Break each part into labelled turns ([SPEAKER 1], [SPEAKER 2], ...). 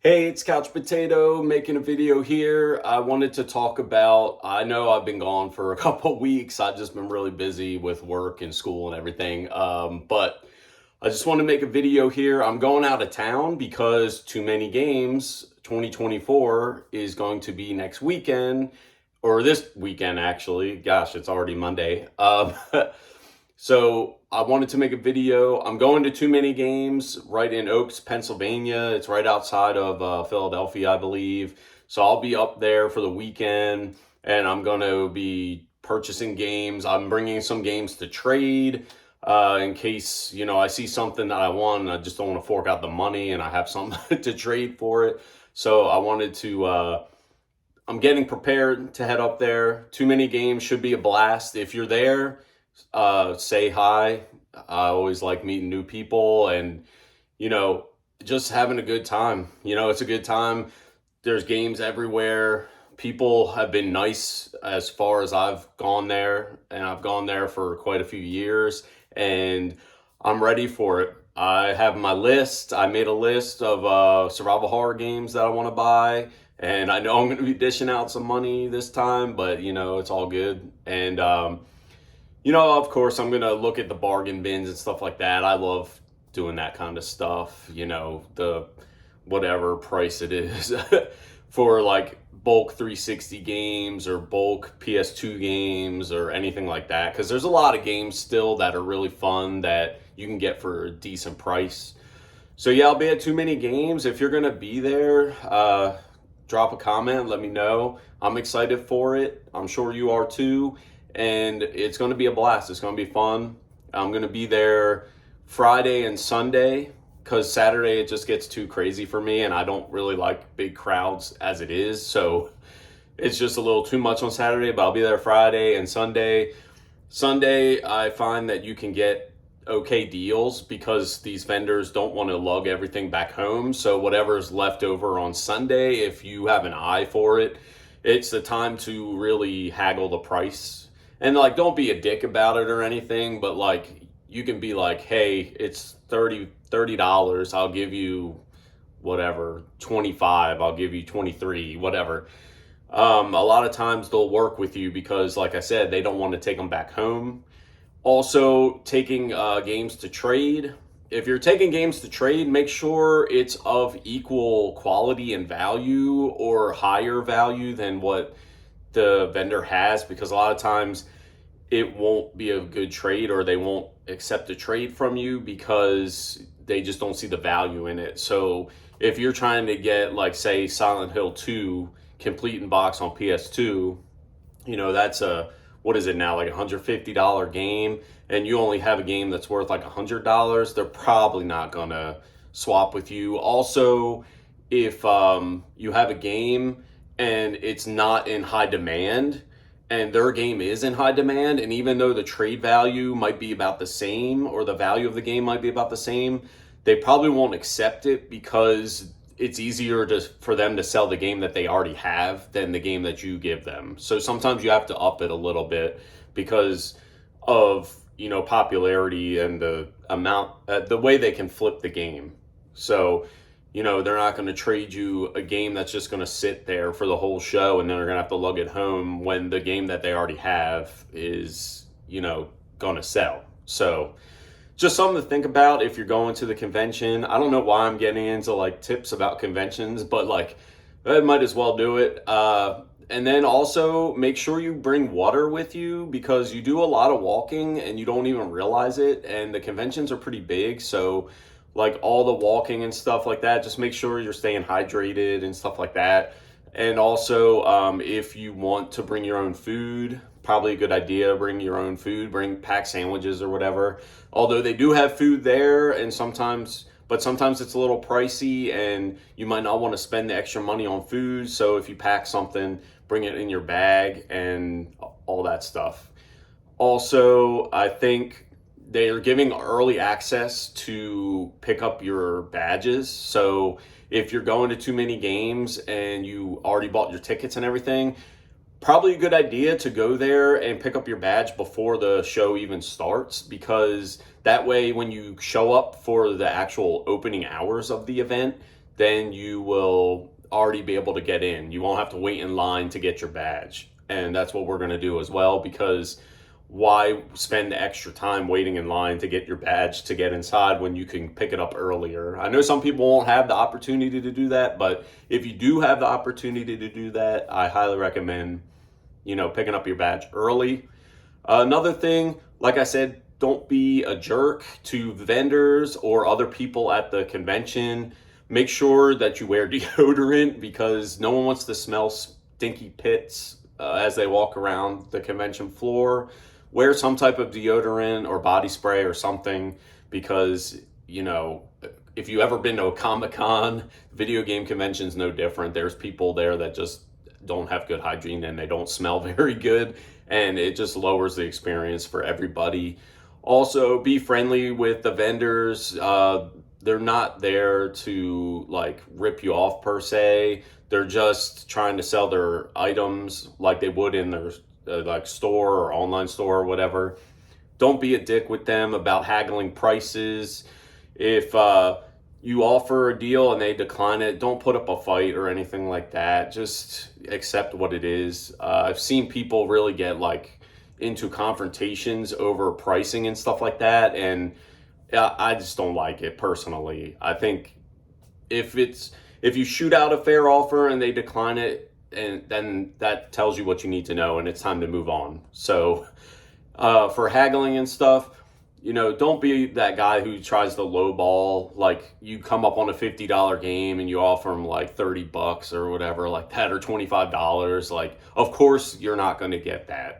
[SPEAKER 1] Hey, it's Couch Potato making a video here. I wanted to talk about, I know I've been gone for a couple weeks. I've just been really busy with work and school and everything. But I just want to make a video here. I'm going out of town because Too Many Games 2024 is going to be next weekend, or this weekend actually. Gosh, it's already Monday. So I wanted to make a video. I'm going to Too Many Games right in Oaks, Pennsylvania. It's right outside of Philadelphia, I believe. So I'll be up there for the weekend and I'm going to be purchasing games. I'm bringing some games to trade in case, I see something that I want and I just don't want to fork out the money and I have something to trade for it. So I wanted to, I'm getting prepared to head up there. Too Many Games should be a blast. If you're there, say hi. I always like meeting new people and, you know, just having a good time. It's a good time. There's games everywhere. People have been nice as far as I've gone there, and I've gone there for quite a few years, and I'm ready for it. I have my list. I made a list of survival horror games that I want to buy, and I know I'm going to be dishing out some money this time, but it's all good. And of course, I'm going to look at the bargain bins and stuff like that. I love doing that kind of stuff, the whatever price it is for like bulk 360 games or bulk PS2 games or anything like that. Because there's a lot of games still that are really fun that you can get for a decent price. So yeah, I'll be at Too Many Games. If you're going to be there, drop a comment, let me know. I'm excited for it. I'm sure you are too. And it's going to be a blast. It's going to be fun. I'm going to be there Friday and Sunday because Saturday it just gets too crazy for me and I don't really like big crowds as it is. So it's just a little too much on Saturday, but I'll be there Friday and Sunday. Sunday, I find that you can get okay deals because these vendors don't want to lug everything back home. So whatever's left over on Sunday, if you have an eye for it, it's the time to really haggle the price. And like, don't be a dick about it or anything, but like, you can be like, hey, it's $30. I'll give you whatever, 25, I'll give you 23, whatever. A lot of times they'll work with you because, like I said, they don't want to take them back home. Also, taking games to trade. If you're taking games to trade, make sure it's of equal quality and value or higher value than what the vendor has, because a lot of times it won't be a good trade or they won't accept a trade from you because they just don't see the value in it. So if you're trying to get, like, say, Silent Hill 2 complete in box on PS2, that's what is it now, like $150 game, and you only have a game that's worth like $100, they're probably not gonna swap with you. Also, if you have a game and it's not in high demand and their game is in high demand, and even though the trade value might be about the same or the value of the game might be about the same, they probably won't accept it because it's easier for them to sell the game that they already have than the game that you give them. So sometimes you have to up it a little bit because of, popularity and the amount, the way they can flip the game. So, they're not going to trade you a game that's just going to sit there for the whole show and then they're going to have to lug it home when the game that they already have is, going to sell. So just something to think about if you're going to the convention. I don't know why I'm getting into like tips about conventions, but like I might as well do it. And then also make sure you bring water with you because you do a lot of walking and you don't even realize it. And the conventions are pretty big. So like all the walking and stuff like that, just make sure you're staying hydrated and stuff like that. And also, if you want to bring your own food, probably a good idea. Bring your own food, bring pack sandwiches or whatever. Although they do have food there, and sometimes it's a little pricey, and you might not want to spend the extra money on food. So if you pack something, bring it in your bag and all that stuff. Also, I think they are giving early access to pick up your badges. So if you're going to Too Many Games and you already bought your tickets and everything, probably a good idea to go there and pick up your badge before the show even starts, because that way when you show up for the actual opening hours of the event, then you will already be able to get in. You won't have to wait in line to get your badge. And that's what we're going to do as well, because why spend extra time waiting in line to get your badge to get inside when you can pick it up earlier? I know some people won't have the opportunity to do that, but if you do have the opportunity to do that, I highly recommend, picking up your badge early. Another thing, like I said, don't be a jerk to vendors or other people at the convention. Make sure that you wear deodorant, because no one wants to smell stinky pits as they walk around the convention floor. Wear some type of deodorant or body spray or something, because, if you ever been to a Comic-Con, video game convention's no different. There's people there that just don't have good hygiene and they don't smell very good, and it just lowers the experience for everybody. Also, be friendly with the vendors. They're not there to like rip you off per se. They're just trying to sell their items like they would in their like store or online store or whatever. Don't be a dick with them about haggling prices. If you offer a deal and they decline it, don't put up a fight or anything like that. Just accept what it is. I've seen people really get like into confrontations over pricing and stuff like that, and I just don't like it personally. I think if you shoot out a fair offer and they decline it, and then that tells you what you need to know, and it's time to move on. So for haggling and stuff, don't be that guy who tries to lowball. Like, you come up on a $50 game and you offer them like $30 or whatever like that, or $25. Like, of course you're not going to get that.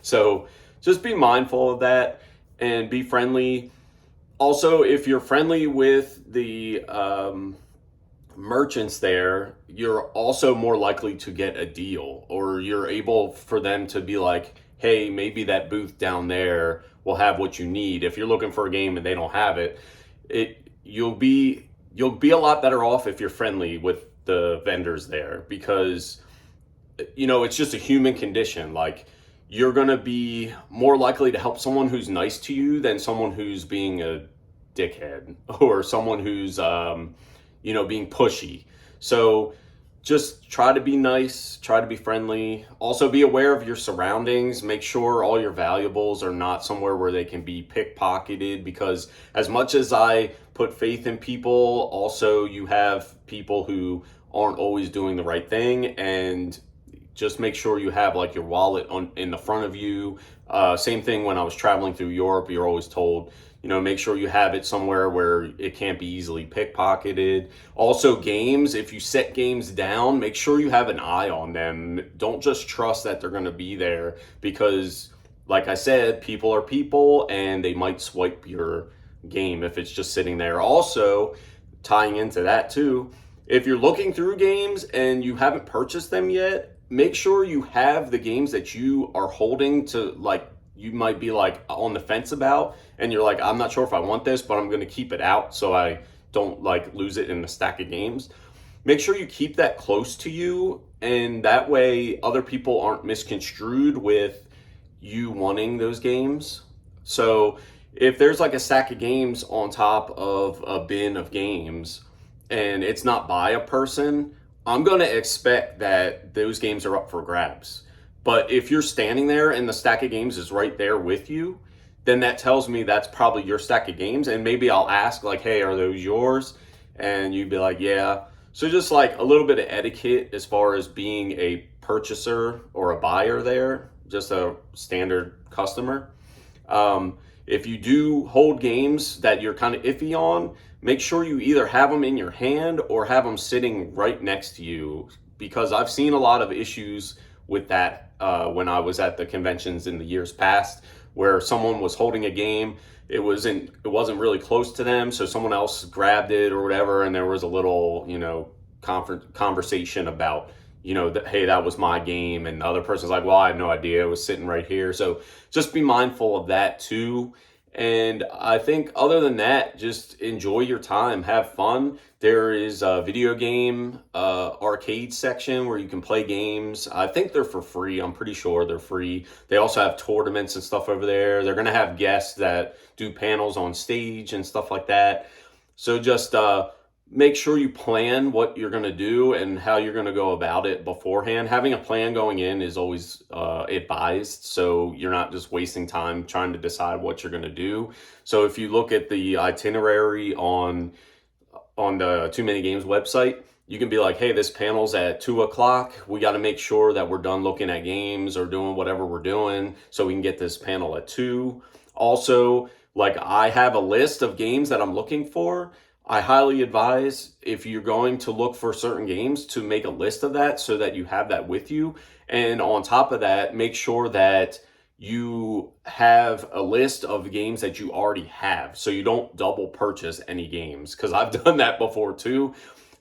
[SPEAKER 1] So just be mindful of that and be friendly. Also, if you're friendly with the merchants there, you're also more likely to get a deal, or you're able for them to be like, hey, maybe that booth down there will have what you need. If you're looking for a game and they don't have it, you'll be a lot better off if you're friendly with the vendors there, because it's just a human condition. Like, you're going to be more likely to help someone who's nice to you than someone who's being a dickhead, or someone who's being pushy. So just try to be nice, try to be friendly. Also, be aware of your surroundings. Make sure all your valuables are not somewhere where they can be pickpocketed, because as much as I put faith in people, also you have people who aren't always doing the right thing. And just make sure you have like your wallet in the front of you. Same thing when I was traveling through Europe, you're always told, make sure you have it somewhere where it can't be easily pickpocketed. Also, games, if you set games down, make sure you have an eye on them. Don't just trust that they're going to be there, because like I said, people are people and they might swipe your game if it's just sitting there. Also, tying into that too, if you're looking through games and you haven't purchased them yet, make sure you have the games that you are holding to, like, you might be like on the fence about, and you're like, I'm not sure if I want this, but I'm going to keep it out so I don't like lose it in the stack of games. Make sure you keep that close to you, and that way other people aren't misconstrued with you wanting those games. So if there's like a stack of games on top of a bin of games and it's not by a person, I'm going to expect that those games are up for grabs. But if you're standing there and the stack of games is right there with you, then that tells me that's probably your stack of games. And maybe I'll ask like, hey, are those yours? And you'd be like, yeah. So just like a little bit of etiquette as far as being a purchaser or a buyer there, just a standard customer. If you do hold games that you're kind of iffy on, make sure you either have them in your hand or have them sitting right next to you, because I've seen a lot of issues with that when I was at the conventions in the years past, where someone was holding a game, it wasn't really close to them, so someone else grabbed it or whatever, and there was a little conversation about hey, that was my game, and the other person's like, well, I had no idea, it was sitting right here. So just be mindful of that too. And I think other than that, just enjoy your time, have fun. There is a video game arcade section where you can play games. I think they're for free. I'm pretty sure they're free. They also have tournaments and stuff over there. They're going to have guests that do panels on stage and stuff like that. So just make sure you plan what you're going to do and how you're going to go about it beforehand. Having a plan going in is always advised, so you're not just wasting time trying to decide what you're going to do. So if you look at the itinerary on the Too Many Games website, you can be like, hey, this panel's at 2 o'clock. We got to make sure that we're done looking at games or doing whatever we're doing so we can get this panel at 2. Also, like, I have a list of games that I'm looking for. I highly advise, if you're going to look for certain games, to make a list of that so that you have that with you. And on top of that, make sure that you have a list of games that you already have so you don't double purchase any games, because I've done that before too.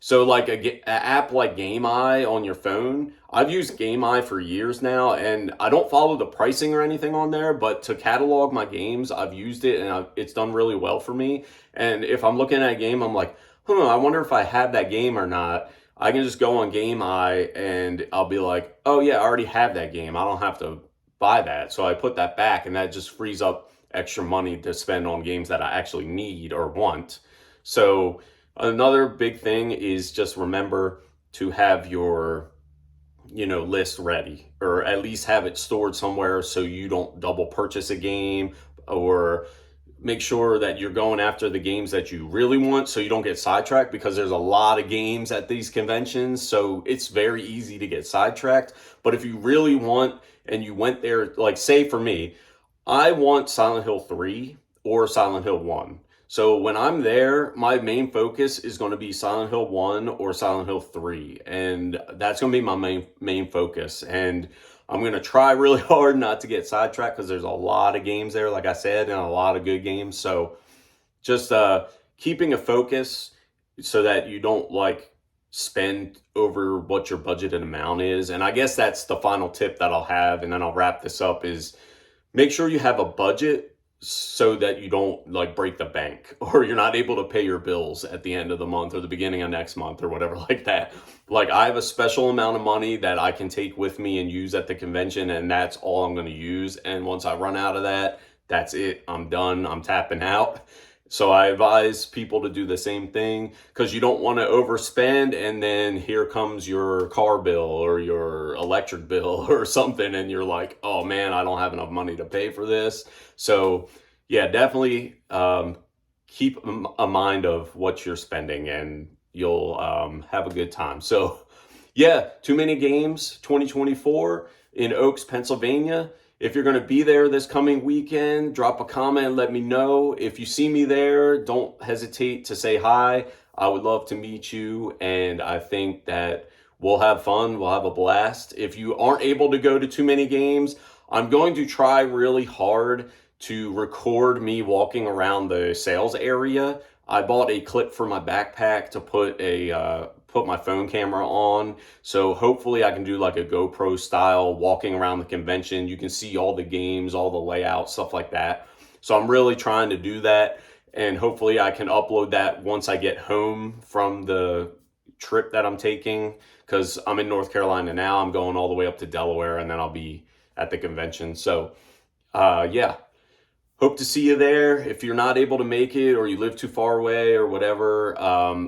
[SPEAKER 1] So like a app like GameEye on your phone, I've used GameEye for years now, and I don't follow the pricing or anything on there, but to catalog my games, I've used it, and it's done really well for me. And if I'm looking at a game, I'm like, I wonder if I have that game or not. I can just go on GameEye and I'll be like, oh yeah, I already have that game. I don't have to buy that. So I put that back, and that just frees up extra money to spend on games that I actually need or want. So another big thing is just remember to have your, list ready, or at least have it stored somewhere so you don't double purchase a game, or make sure that you're going after the games that you really want so you don't get sidetracked, because there's a lot of games at these conventions, so it's very easy to get sidetracked. But if you really want, and you went there, like say for me, I want Silent Hill 3 or Silent Hill 1. So when I'm there, my main focus is going to be Silent Hill 1 or Silent Hill 3. And that's going to be my main focus. And I'm going to try really hard not to get sidetracked, because there's a lot of games there, like I said, and a lot of good games. So just keeping a focus so that you don't spend over what your budgeted amount is. And I guess that's the final tip that I'll have, and then I'll wrap this up, is make sure you have a budget so that you don't break the bank, or you're not able to pay your bills at the end of the month or the beginning of next month or whatever like that. Like, I have a special amount of money that I can take with me and use at the convention, and that's all I'm going to use. And once I run out of that, that's it. I'm done. I'm tapping out. So I advise people to do the same thing, because you don't want to overspend and then here comes your car bill or your electric bill or something, and you're like, oh man, I don't have enough money to pay for this. So yeah, definitely keep a mind of what you're spending, and you'll have a good time. So yeah, Too Many Games 2024 in Oaks, Pennsylvania. If you're going to be there this coming weekend, drop a comment and let me know. If you see me there, don't hesitate to say hi. I would love to meet you, and I think that we'll have fun. We'll have a blast. If you aren't able to go to Too Many Games, I'm going to try really hard to record me walking around the sales area. I bought a clip for my backpack to put my phone camera on. So hopefully I can do like a GoPro style walking around the convention. You can see all the games, all the layout, stuff like that. So I'm really trying to do that. And hopefully I can upload that once I get home from the trip that I'm taking, because I'm in North Carolina now. I'm going all the way up to Delaware, and then I'll be at the convention. So yeah. Hope to see you there. If you're not able to make it, or you live too far away or whatever,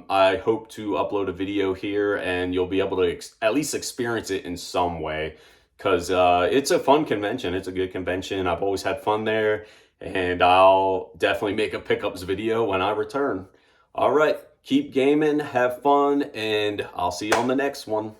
[SPEAKER 1] I hope to upload a video here, and you'll be able to at least experience it in some way, because it's a fun convention. It's a good convention. I've always had fun there, and I'll definitely make a pickups video when I return. All right, keep gaming, have fun, and I'll see you on the next one.